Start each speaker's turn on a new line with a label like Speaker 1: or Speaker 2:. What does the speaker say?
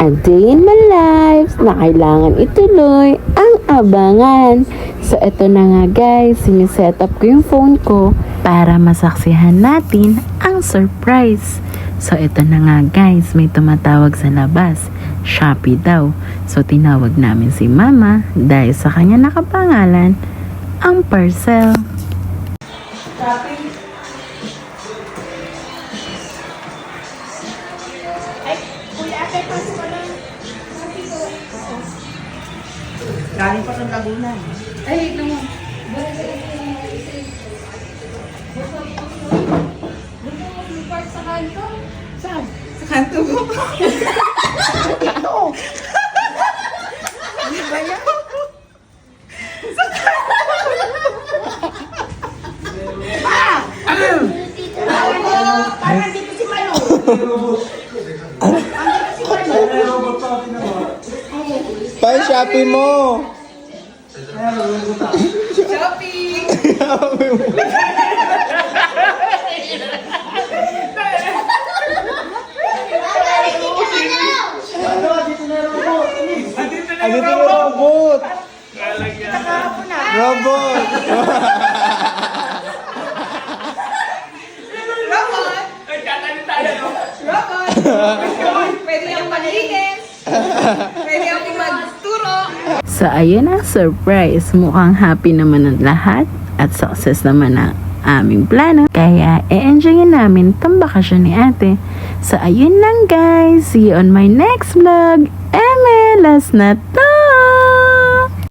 Speaker 1: A day in my life na kailangan ituloy ang abangan. So ito na nga guys, siniset up ko yung phone ko para masaksihan natin ang surprise. So ito na nga guys, may tumatawag sa labas. Shopee daw. So tinawag namin si Mama dahil sa kanya nakapangalan ang parcel.
Speaker 2: Shopee. Ay, kuya ate, pasok ko lang. Galing pa ng Laguna. Ay, ito mo. Sa kanto? Saan? Sa kanto mo? Ito! Ano ba yan? Sa kanto! Parang dito si Mano.
Speaker 3: Pa, Shopee mo!
Speaker 2: Shopee!
Speaker 3: Ano ito na robot? Robot!
Speaker 2: Robot! Robot! Pwede yung malinis. Pwede yung magturo.
Speaker 1: So ayun ang surprise. Mukhang happy naman ang lahat at success naman ang aming plano. Kaya e-enjoyin namin itong bakasyon ni ate. So ayun lang guys. See you on my next vlog. Eme, last na to!